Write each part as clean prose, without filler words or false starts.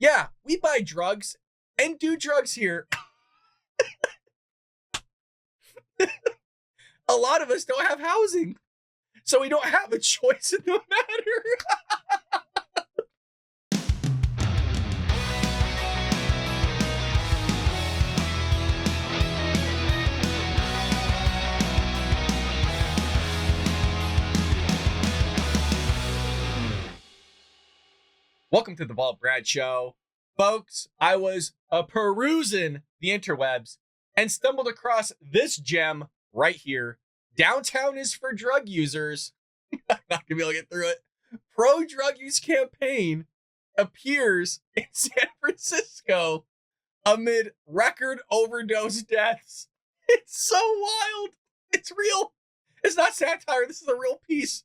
Yeah, we buy drugs and do drugs here. A lot of us don't have housing, so we don't have a choice in the matter. Welcome to the Bald Brad Show. Folks, I was perusing the interwebs and stumbled across this gem right here. Downtown is for drug users. I'm not going to be able to get through it. Pro-drug use campaign appears in San Francisco amid record overdose deaths. It's so wild. It's real. It's not satire. This is a real piece.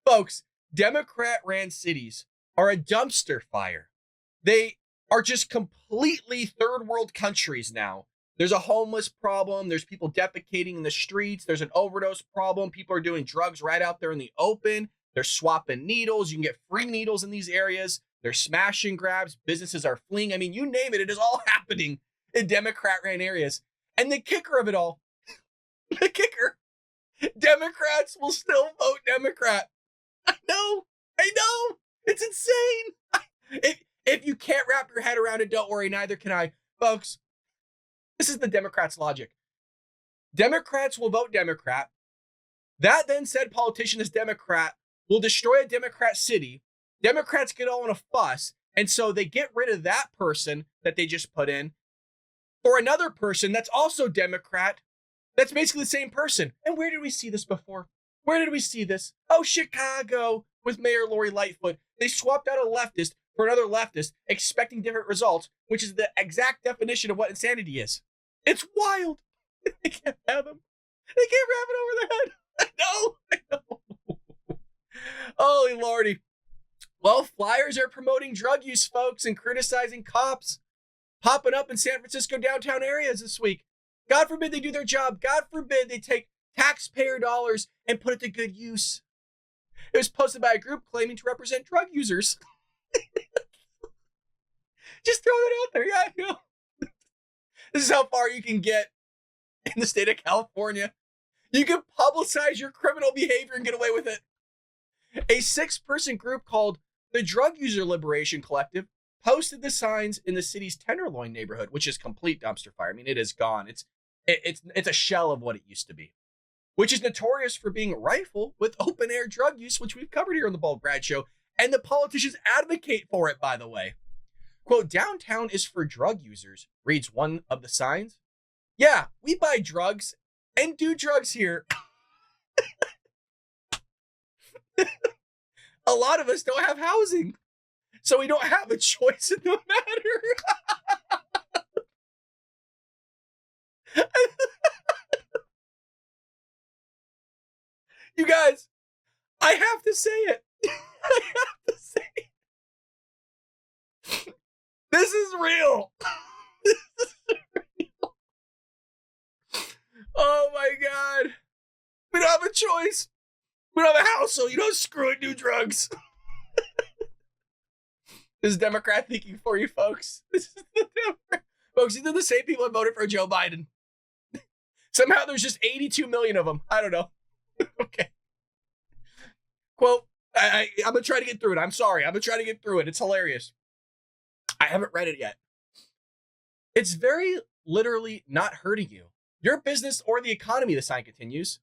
Folks, Democrat-ran cities are a dumpster fire. They are just completely third world countries now. There's a homeless problem. There's people defecating in the streets. There's an overdose problem. People are doing drugs right out there in the open. They're swapping needles. You can get free needles in these areas. They're smashing grabs. Businesses are fleeing. I mean, you name it. It is all happening in Democrat-ran areas. And the kicker of it all, Democrats will still vote Democrat. I know. It's insane. If you can't wrap your head around it, don't worry, neither can I. Folks, this is the Democrats' logic. Democrats will vote Democrat. That then said politician is Democrat will destroy a Democrat city. Democrats get all in a fuss, and so they get rid of that person that they just put in for another person that's also Democrat. That's basically the same person. And where did we see this before? Where did we see this? Oh, Chicago with Mayor Lori Lightfoot. They swapped out a leftist for another leftist, expecting different results, which is the exact definition of what insanity is. It's wild. They can't have him. They can't wrap it over their head. I know. Holy lordy. Well, flyers are promoting drug use, folks, and criticizing cops popping up in San Francisco downtown areas this week. God forbid they do their job. God forbid they take taxpayer dollars and put it to good use. It was posted by a group claiming to represent drug users. Just throw it out there. Yeah, I know. This is how far you can get in the state of California. You can publicize your criminal behavior and get away with it. A 6-person group called the Drug User Liberation Collective posted the signs in the city's Tenderloin neighborhood, which is complete dumpster fire. I mean, it is gone. It's a shell of what it used to be, which is notorious for being rife with open-air drug use, which we've covered here on the Bald Brad Show, and the politicians advocate for it, by the way. Quote, downtown is for drug users, reads one of the signs. Yeah, we buy drugs and do drugs here. A lot of us don't have housing, so we don't have a choice in the matter. You guys, I have to say it. I have to say it. This is real. This is real. Oh my God. We don't have a choice. We don't have a house, so screw it, do drugs. This is Democrat thinking for you, folks. This is the Democrat. Folks, these are the same people that voted for Joe Biden. Somehow there's just 82 million of them. I don't know. Okay. Quote, I'm going to try to get through it. I'm sorry. I'm going to try to get through it. It's hilarious. I haven't read it yet. It's very literally not hurting you, your business, or the economy, the sign continues.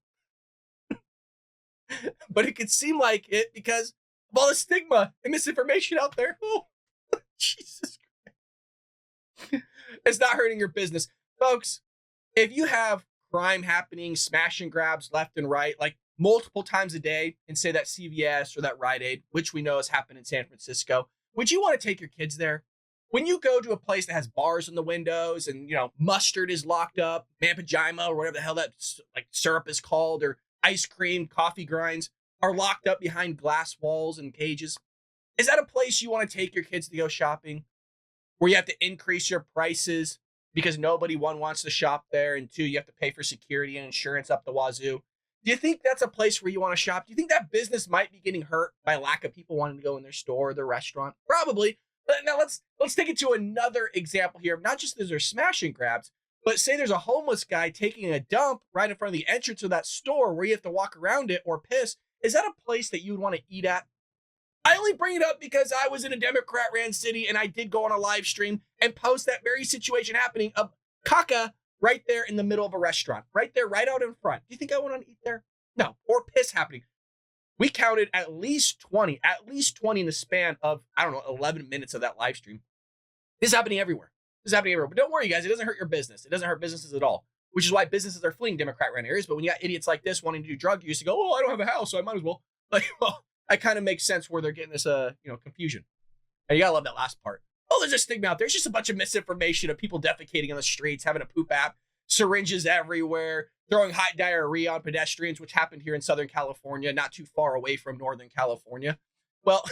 But it could seem like it because of all the stigma and misinformation out there. Oh, Jesus Christ. It's not hurting your business. Folks, if you have crime happening, smash and grabs left and right, like multiple times a day in, say, that CVS or that Rite Aid, which we know has happened in San Francisco, would you want to take your kids there? When you go to a place that has bars in the windows and, mustard is locked up, Mampagima or whatever the hell that syrup is called, or ice cream, coffee grinds are locked up behind glass walls and cages. Is that a place you want to take your kids to go shopping? Where you have to increase your prices because nobody, one, wants to shop there, and two, you have to pay for security and insurance up the wazoo. Do you think that's a place where you want to shop? Do you think that business might be getting hurt by lack of people wanting to go in their store or their restaurant? Probably. Now let's take it to another example here. Not just that there's smash and grabs, but say there's a homeless guy taking a dump right in front of the entrance of that store where you have to walk around it or piss. Is that a place that you would want to eat at? I only bring it up because I was in a Democrat-ran city and I did go on a live stream and post that very situation happening of caca right there in the middle of a restaurant, right there, right out in front. Do you think I want to eat there? No. Or piss happening. We counted at least 20 in the span of, I don't know, 11 minutes of that live stream. This is happening everywhere. But don't worry, guys. It doesn't hurt your business. It doesn't hurt businesses at all, which is why businesses are fleeing Democrat-ran areas. But when you got idiots like this wanting to do drug use, you go, oh, I don't have a house, so I might as well. Like, well, that kind of makes sense where they're getting this, confusion. And you gotta love that last part. Oh, there's a stigma out there. It's just a bunch of misinformation of people defecating on the streets, having a poop app, syringes everywhere, throwing hot diarrhea on pedestrians, which happened here in Southern California, not too far away from Northern California. Well,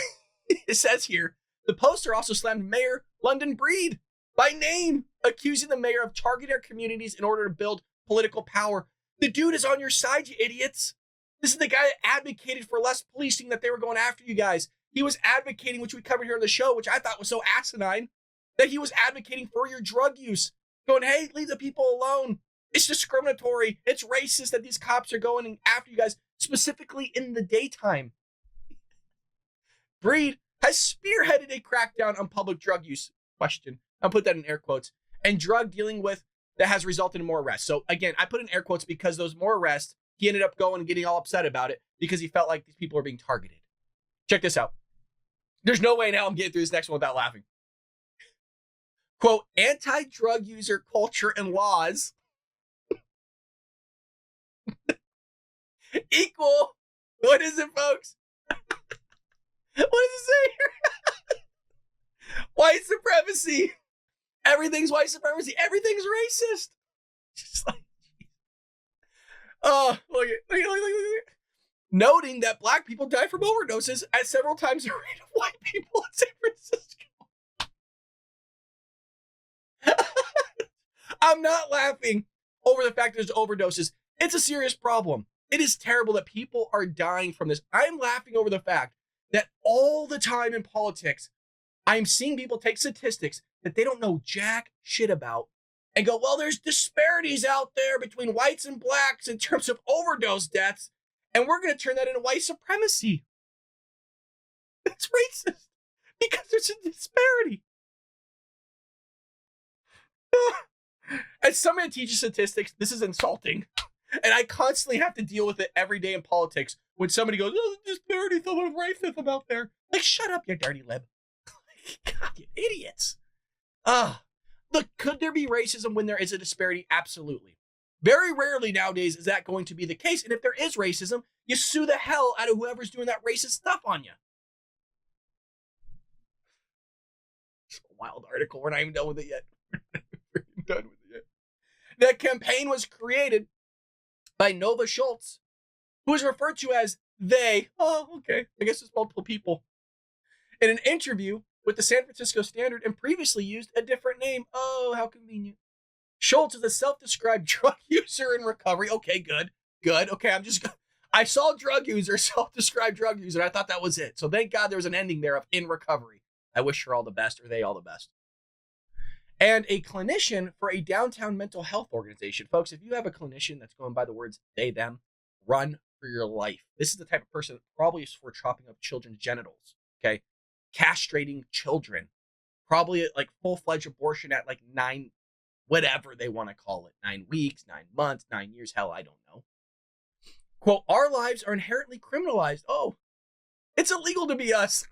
it says here, the poster also slammed Mayor London Breed by name, accusing the mayor of targeting our communities in order to build political power. The dude is on your side, you idiots. This is the guy that advocated for less policing, that they were going after you guys. He was advocating, which we covered here on the show, which I thought was so asinine, that he was advocating for your drug use. Going, hey, leave the people alone. It's discriminatory. It's racist that these cops are going after you guys, specifically in the daytime. Breed has spearheaded a crackdown on public drug use. Question. I'll put that in air quotes. And drug dealing with that has resulted in more arrests. So again, I put in air quotes because those more arrests, he ended up going and getting all upset about it because he felt like these people are being targeted. Check this out. There's no way now I'm getting through this next one without laughing. Quote, anti-drug user culture and laws equal, what is it, folks? What does it say here? White supremacy. Everything's white supremacy. Everything's racist. Just like, oh, look at. Noting that black people die from overdoses at several times the rate of white people in San Francisco. I'm not laughing over the fact that there's overdoses. It's a serious problem. It is terrible that people are dying from this. I'm laughing over the fact that all the time in politics, I'm seeing people take statistics that they don't know jack shit about and go, well, there's disparities out there between whites and blacks in terms of overdose deaths, and we're going to turn that into white supremacy. It's racist because there's a disparity. As somebody that teaches statistics, this is insulting. And I constantly have to deal with it every day in politics when somebody goes, oh, there's disparity, someone racism out there. Like, shut up, you dirty lib. God, you idiots. Look, could there be racism when there is a disparity? Absolutely. Very rarely nowadays is that going to be the case. And if there is racism, you sue the hell out of whoever's doing that racist stuff on you. It's a wild article. We're not even done with it yet. That campaign was created by Nova Schultz, who is referred to as they. Oh, okay. I guess it's multiple people. In an interview with the San Francisco Standard and previously used a different name. Oh, how convenient. Schultz is a self-described drug user in recovery. Okay, good. Okay, I saw drug user, self-described drug user, and I thought that was it. So thank God there was an ending there of in recovery. I wish her all the best, or they all the best. And a clinician for a downtown mental health organization. Folks, if you have a clinician that's going by the words they, them, run for your life. This is the type of person that probably is for chopping up children's genitals, okay? Castrating children. Probably like full-fledged abortion at like 9, whatever they want to call it. 9 weeks, 9 months, 9 years, hell, I don't know. Quote, our lives are inherently criminalized. Oh, it's illegal to be us.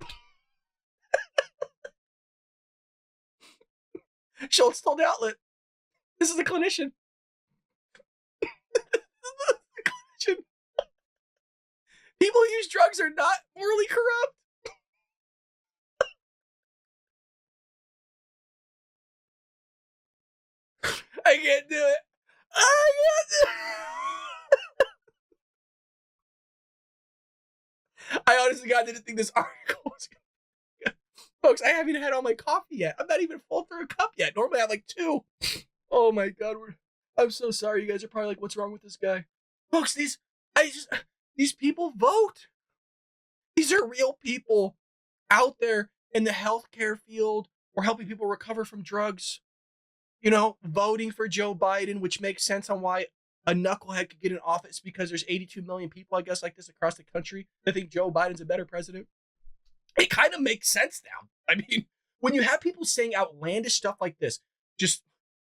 Schultz told the outlet, this is a clinician. People who use drugs are not morally corrupt. I can't do it. I honestly, God, didn't think this article was good. Folks, I haven't even had all my coffee yet. I'm not even full through a cup yet. Normally I have like 2. Oh my God. I'm so sorry. You guys are probably like, what's wrong with this guy? Folks, these people vote. These are real people out there in the healthcare field or helping people recover from drugs. Voting for Joe Biden, which makes sense on why a knucklehead could get in office, because there's 82 million people, I guess, like this across the country that think Joe Biden's a better president. It kind of makes sense now. I mean, when you have people saying outlandish stuff like this, just,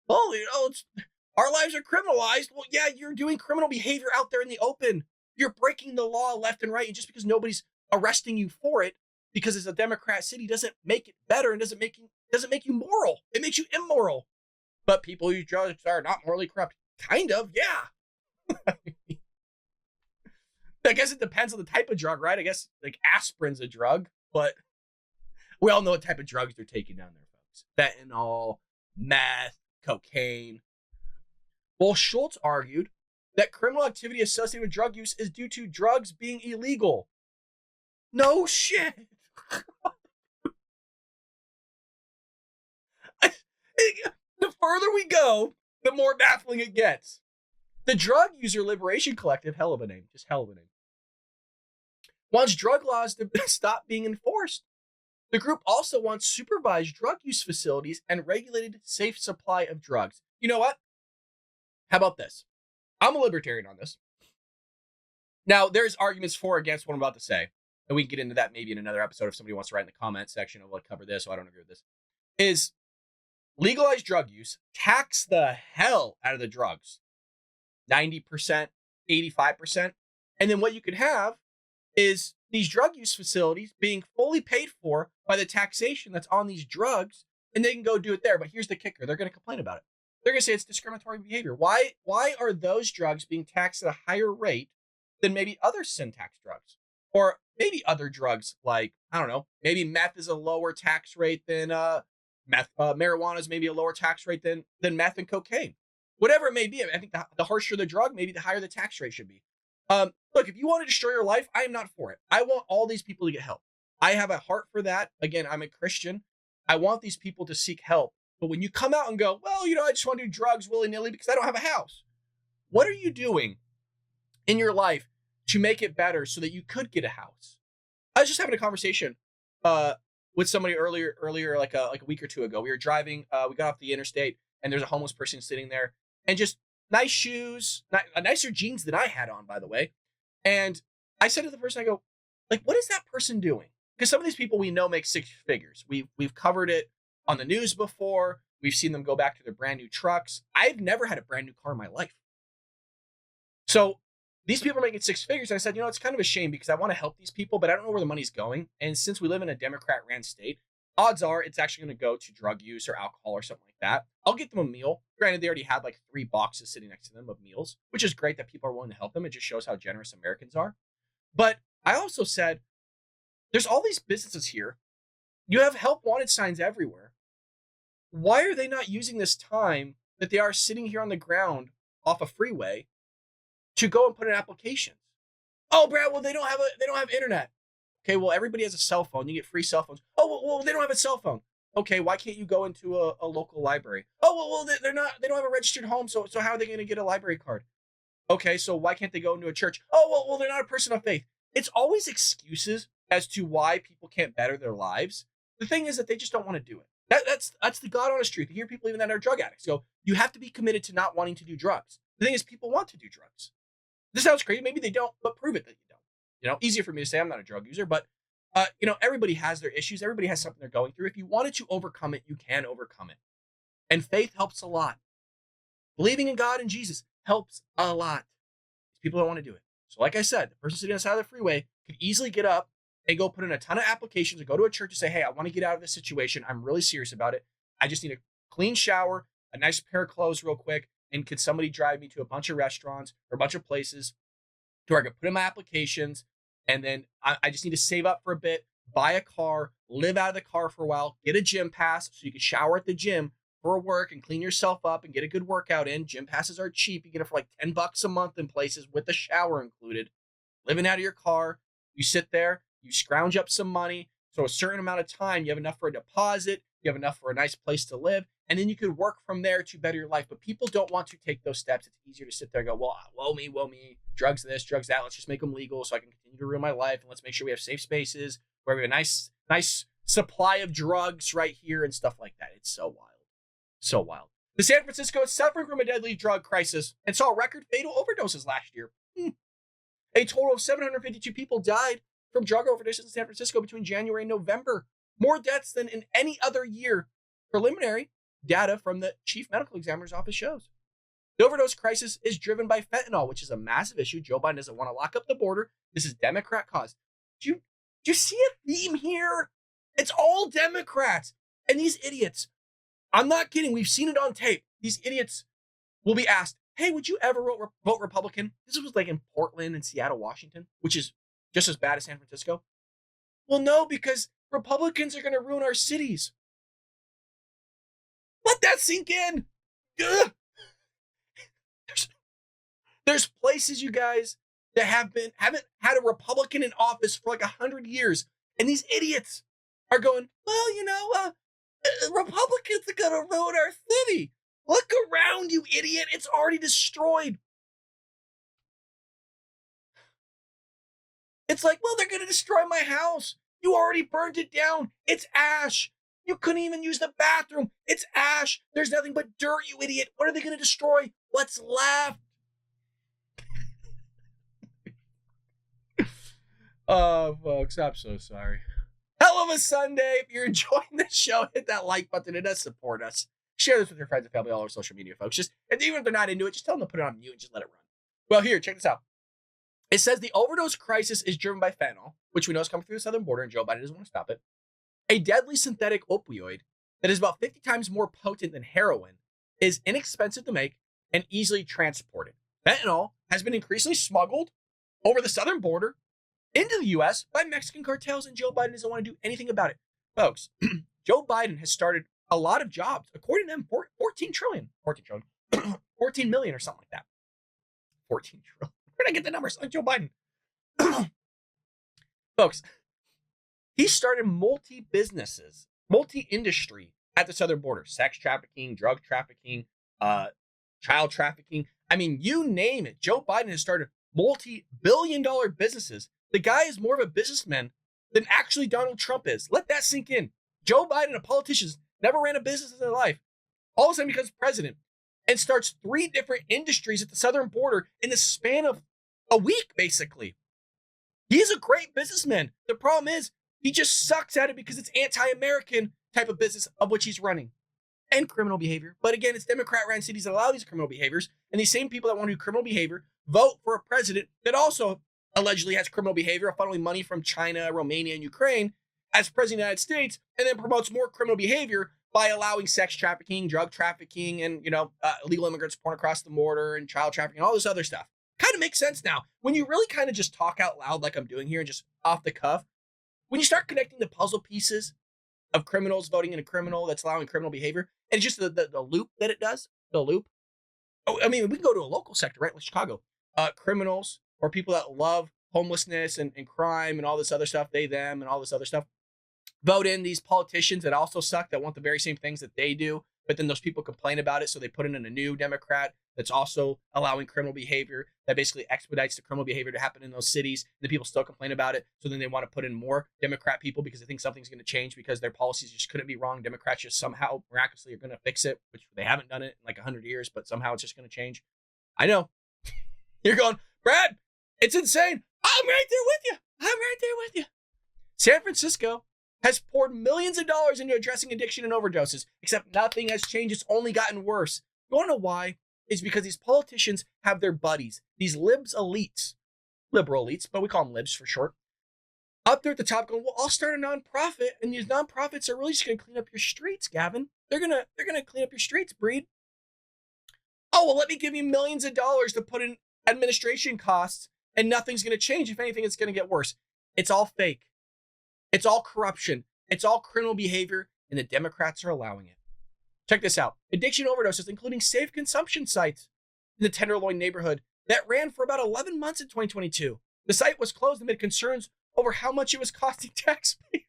our lives are criminalized. Well, yeah, you're doing criminal behavior out there in the open. You're breaking the law left and right. And just because nobody's arresting you for it, because it's a Democrat city, doesn't make it better and doesn't make you moral. It makes you immoral. But people who drugs are not morally corrupt. Kind of, yeah. I guess it depends on the type of drug, right? I guess like aspirin's a drug, but we all know what type of drugs they're taking down there, folks. Fentanyl, meth, cocaine. Well, Schultz argued that criminal activity associated with drug use is due to drugs being illegal. No shit. The further we go, the more baffling it gets. The Drug User Liberation Collective, hell of a name, wants drug laws to stop being enforced. The group also wants supervised drug use facilities and regulated safe supply of drugs. You know what? How about this? I'm a libertarian on this. Now, there's arguments for or against what I'm about to say, and we can get into that maybe in another episode if somebody wants to write in the comment section. I'll cover this, so I don't agree with this. Is legalize drug use, tax the hell out of the drugs, 90%, 85%. And then what you could have is these drug use facilities being fully paid for by the taxation that's on these drugs, and they can go do it there. But here's the kicker. They're going to complain about it. They're going to say it's discriminatory behavior. Why are those drugs being taxed at a higher rate than maybe other sin tax drugs? Or maybe other drugs like, I don't know, maybe meth is a lower tax rate than marijuana is maybe a lower tax rate than meth and cocaine. Whatever it may be, I think the harsher the drug, maybe the higher the tax rate should be. Look, if you want to destroy your life, I am not for it. I want all these people to get help. I have a heart for that. Again, I'm a Christian. I want these people to seek help. But when you come out and go, well, I just want to do drugs willy-nilly because I don't have a house. What are you doing in your life to make it better so that you could get a house? I was just having a conversation with somebody earlier, like a week or two ago. We were driving, we got off the interstate, and there's a homeless person sitting there, and just nice shoes, nicer jeans than I had on, by the way. And I said to the person, I go, like, what is that person doing? Because some of these people we know make six figures. We've covered it on the news before. We've seen them go back to their brand new trucks. I've never had a brand new car in my life. So these people are making six figures. And I said, it's kind of a shame because I want to help these people, but I don't know where the money's going. And since we live in a Democrat-ran state, odds are it's actually going to go to drug use or alcohol or something like that. I'll get them a meal. Granted, they already had like 3 boxes sitting next to them of meals, which is great that people are willing to help them. It just shows how generous Americans are. But I also said, there's all these businesses here. You have help wanted signs everywhere. Why are they not using this time that they are sitting here on the ground off a freeway to go and put in applications? Oh, Brad, well, they don't have internet. Okay, well, everybody has a cell phone. You get free cell phones. Oh, well, they don't have a cell phone. Okay, why can't you go into a local library? Oh, well, they don't have a registered home, so how are they going to get a library card? Okay, so why can't they go into a church? Oh, well, they're not a person of faith. It's always excuses as to why people can't better their lives. The thing is that they just don't want to do it. That's the God honest truth. You hear people even that are drug addicts go, you have to be committed to not wanting to do drugs. The thing is, people want to do drugs. This sounds crazy. Maybe they don't, but prove it that you don't. Easier for me to say I'm not a drug user, but everybody has their issues. Everybody has something they're going through. If you wanted to overcome it, you can overcome it. And faith helps a lot. Believing in God and Jesus helps a lot. People don't want to do it. So like I said, the person sitting on the side of the freeway could easily get up and go put in a ton of applications and go to a church and say, hey, I want to get out of this situation. I'm really serious about it. I just need a clean shower, a nice pair of clothes real quick. And could somebody drive me to a bunch of restaurants or a bunch of places to where I could put in my applications? And then I just need to save up for a bit, buy a car, live out of the car for a while, get a gym pass so you can shower at the gym for work and clean yourself up and get a good workout in. Gym passes are cheap. You get it for like $10 a month in places with the shower included. Living out of your car, you sit there, you scrounge up some money. So a certain amount of time, you have enough for a deposit, you have enough for a nice place to live, and then you could work from there to better your life. But people don't want to take those steps. It's easier to sit there and go, well, woe me, drugs this, drugs that. Let's just make them legal so I can continue to ruin my life. And let's make sure we have safe spaces where we have a nice supply of drugs right here and stuff like that. It's so wild. So wild. The San Francisco is suffering from a deadly drug crisis and saw record fatal overdoses last year. A total of 752 people died from drug overdoses in San Francisco between January and November. More deaths than in any other year. Preliminary data from the chief medical examiner's office shows. The overdose crisis is driven by fentanyl, which is a massive issue. Joe Biden doesn't want to lock up the border. This is Democrat caused. Do you see a theme here? It's all Democrats. And these idiots, I'm not kidding, we've seen it on tape. These idiots will be asked, hey, would you ever vote Republican? This was like in Portland and Seattle, Washington, which is just as bad as San Francisco. Well, no, because Republicans are going to ruin our cities. Let that sink in. Ugh. There's places, you guys, that haven't had a Republican in office for like 100 years. And these idiots are going, well, Republicans are going to ruin our city. Look around, you idiot. It's already destroyed. It's like, well, they're going to destroy my house. You already burned it down. It's ash. You couldn't even use the bathroom. It's ash. There's nothing but dirt, you idiot. What are they going to destroy? What's left? Oh, folks, I'm so sorry. Hell of a Sunday. If you're enjoying this show, hit that like button. It does support us. Share this with your friends and family all over social media, folks. And even if they're not into it, just tell them to put it on mute and just let it run. Well, here, check this out. It says the overdose crisis is driven by fentanyl, which we know is coming through the southern border, and Joe Biden doesn't want to stop it. A deadly synthetic opioid that is about 50 times more potent than heroin is inexpensive to make and easily transported. Fentanyl has been increasingly smuggled over the southern border into the U.S. by Mexican cartels, and Joe Biden doesn't want to do anything about it. Folks, Joe Biden has started a lot of jobs, according to them, 14 million or something like that. 14 trillion. Where did I get the numbers? Like Joe Biden. Folks, he started multi-businesses, multi-industry at the southern border. Sex trafficking, drug trafficking, child trafficking. I mean, you name it. Joe Biden has started multi-billion-dollar businesses. The guy is more of a businessman than actually Donald Trump is. Let that sink in. Joe Biden, a politician, never ran a business in their life. All of a sudden becomes president and starts 3 different industries at the southern border in the span of a week, basically. He's a great businessman. The problem is he just sucks at it because it's anti-American type of business of which he's running. And criminal behavior. But again, it's Democrat-ran cities that allow these criminal behaviors. And these same people that want to do criminal behavior vote for a president that also allegedly has criminal behavior, funneling money from China, Romania, and Ukraine as president of the United States, and then promotes more criminal behavior by allowing sex trafficking, drug trafficking, and, illegal immigrants pouring across the border and child trafficking, and all this other stuff. Kind of makes sense now. When you really kind of just talk out loud like I'm doing here and just off the cuff, when you start connecting the puzzle pieces of criminals voting in a criminal that's allowing criminal behavior, and it's just the loop that it does, the loop. Oh, I mean, we can go to a local sector, right? Like Chicago. Criminals or people that love homelessness and crime and all this other stuff, they, them, and all this other stuff, vote in these politicians that also suck, that want the very same things that they do, but then those people complain about it, so they put in a new Democrat that's also allowing criminal behavior that basically expedites the criminal behavior to happen in those cities. The people still complain about it, so then they want to put in more Democrat people because they think something's going to change because their policies just couldn't be wrong. Democrats just somehow miraculously are going to fix it, which they haven't done it in like 100 years, but somehow it's just going to change. I know. You're going, Brad, it's insane. I'm right there with you. I'm right there with you. San Francisco has poured millions of dollars into addressing addiction and overdoses, except nothing has changed. It's only gotten worse. You want to know why? It's because these politicians have their buddies, these libs elites, liberal elites, but we call them libs for short, up there at the top going, well, I'll start a nonprofit, and these nonprofits are really just going to clean up your streets, Gavin. They're gonna clean up your streets, Breed. Oh, well, let me give you millions of dollars to put in administration costs, and nothing's going to change. If anything, it's going to get worse. It's all fake. It's all corruption. It's all criminal behavior, and the Democrats are allowing it. Check this out. Addiction overdoses, including safe consumption sites in the Tenderloin neighborhood that ran for about 11 months in 2022. The site was closed amid concerns over how much it was costing taxpayers.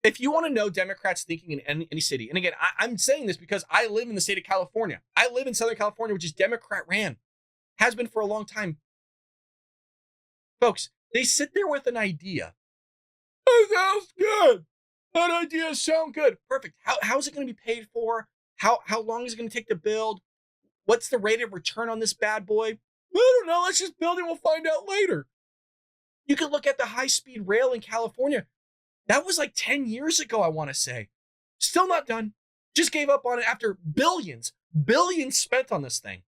If you want to know Democrats thinking in any city, and again, I'm saying this because I live in the state of California. I live in Southern California, which is Democrat ran, has been for a long time. Folks, they sit there with an idea That sounds good. That idea sounds good. Perfect. How is it going to be paid for? How long is it going to take to build? What's the rate of return on this bad boy? I don't know. Let's just build it. We'll find out later. You could look at the high-speed rail in California. That was like 10 years ago, I want to say. Still not done. Just gave up on it after billions spent on this thing.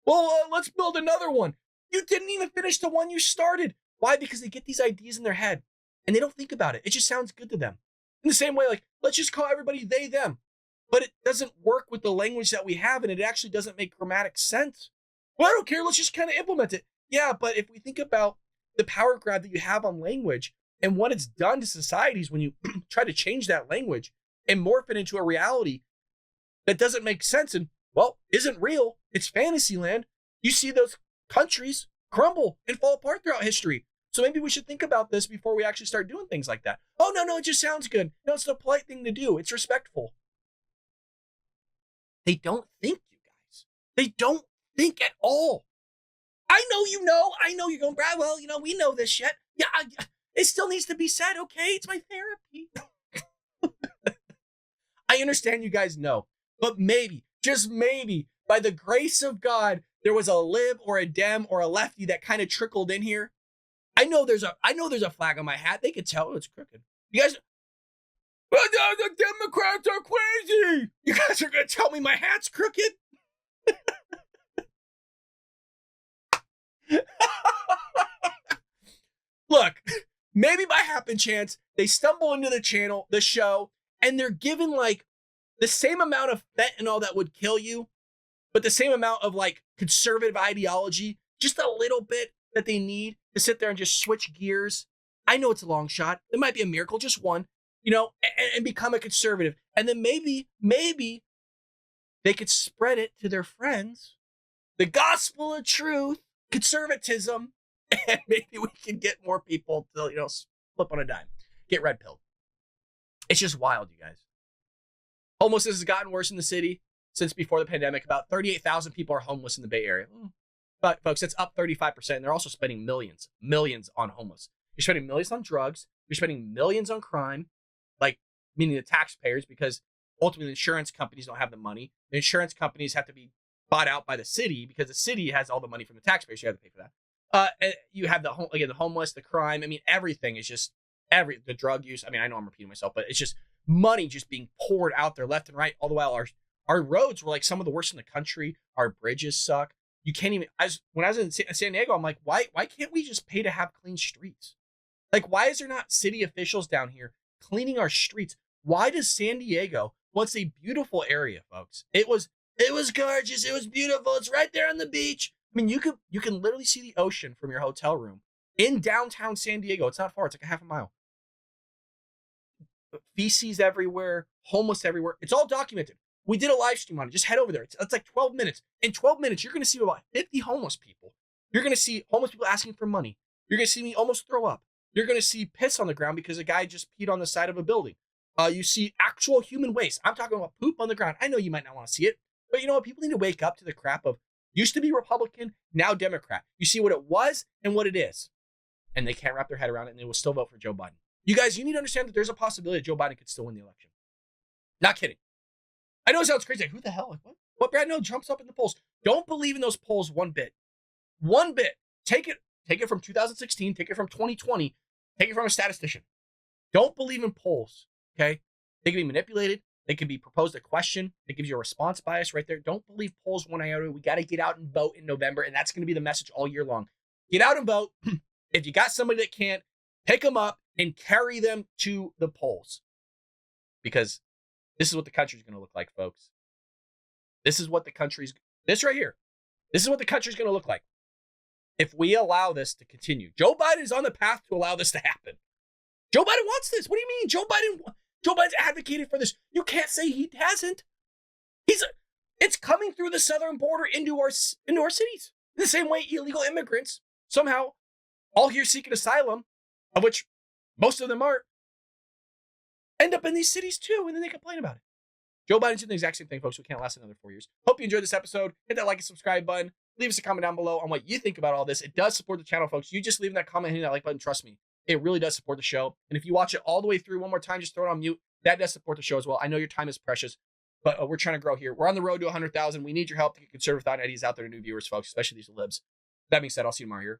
Well, let's build another one. You didn't even finish the one you started. Why? Because they get these ideas in their head and they don't think about it. It just sounds good to them. In the same way, like, let's just call everybody they, them. But it doesn't work with the language that we have, and it actually doesn't make grammatic sense. Well, I don't care. Let's just kind of implement it. Yeah, but if we think about the power grab that you have on language and what it's done to societies when you try to change that language and morph it into a reality that doesn't make sense and, well, isn't real, it's fantasy land, you see those countries crumble and fall apart throughout history. So maybe we should think about this before we actually start doing things like that. Oh, no, it just sounds good. No, it's the polite thing to do. It's respectful. They don't think, you guys. They don't think at all. I know you know. I know you're going, Brad, well, we know this shit. Yeah, it still needs to be said, okay? It's my therapy. I understand you guys know. But maybe, just maybe, by the grace of God, there was a lib or a dem or a lefty that kind of trickled in here. I know there's a flag on my hat. They could tell it's crooked. You guys, well, the Democrats are crazy. You guys are going to tell me my hat's crooked? Look, maybe by happen chance, they stumble into the show, and they're given like the same amount of fentanyl that would kill you, but the same amount of like conservative ideology, just a little bit that they need to sit there and just switch gears. I know it's a long shot. It might be a miracle, just one, and become a conservative. And then maybe they could spread it to their friends. The gospel of truth, conservatism, and maybe we can get more people to, flip on a dime, get red pilled. It's just wild, you guys. Homelessness has gotten worse in the city since before the pandemic. About 38,000 people are homeless in the Bay Area. But folks, that's up 35%. And they're also spending millions on homeless. You're spending millions on drugs. You're spending millions on crime, like meaning the taxpayers, because ultimately the insurance companies don't have the money. The insurance companies have to be bought out by the city because the city has all the money from the taxpayers. You have to pay for that. You have the homeless, the crime. I mean, everything is just the drug use. I mean, I know I'm repeating myself, but it's just money just being poured out there left and right. All the while, our roads were like some of the worst in the country. Our bridges suck. You can't even. When I was in San Diego, I'm like, why can't we just pay to have clean streets? Like, why is there not city officials down here cleaning our streets? Why does San Diego, once a beautiful area, folks? It was gorgeous. It was beautiful. It's right there on the beach. I mean, you can literally see the ocean from your hotel room in downtown San Diego. It's not far. It's like a half a mile. Feces everywhere, homeless everywhere. It's all documented. We did a live stream on it. Just head over there. It's like 12 minutes. In 12 minutes, you're going to see about 50 homeless people. You're going to see homeless people asking for money. You're going to see me almost throw up. You're going to see piss on the ground because a guy just peed on the side of a building. You see actual human waste. I'm talking about poop on the ground. I know you might not want to see it, but you know what? People need to wake up to the crap of used to be Republican, now Democrat. You see what it was and what it is. And they can't wrap their head around it, and they will still vote for Joe Biden. You guys, you need to understand that there's a possibility that Joe Biden could still win the election. Not kidding. I know it sounds crazy. Like, who the hell? Like, what? What, Brad? No, Trump's up in the polls. Don't believe in those polls one bit. One bit. Take it from 2016. Take it from 2020. Take it from a statistician. Don't believe in polls, okay? They can be manipulated. They can be proposed a question. It gives you a response bias right there. Don't believe polls one iota. We got to get out and vote in November, and that's going to be the message all year long. Get out and vote. If you got somebody that can't, pick them up and carry them to the polls. Because this is what the country's going to look like, folks. This right here. This is what the country's going to look like if we allow this to continue. Joe Biden is on the path to allow this to happen. Joe Biden wants this. What do you mean? Joe Biden's advocated for this. You can't say he hasn't. It's coming through the southern border into our cities. In the same way illegal immigrants somehow all here seeking asylum, of which most of them aren't, end up in these cities too, and then they complain about it. Joe Biden's doing the exact same thing, folks. We can't last another 4 years. Hope you enjoyed this episode. Hit that like and subscribe button. Leave us a comment down below on what you think about all this. It does support the channel, folks. You just leaving that comment, hitting that like button. Trust me, It really does support the show. And if you watch it all the way through one more time, just throw it on mute. That does support the show as well. I know your time is precious, but we're trying to grow here. We're on the road to 100,000. We need your help to get conservative thought ideas out there to new viewers, folks, especially these libs. That being said, I'll see you tomorrow here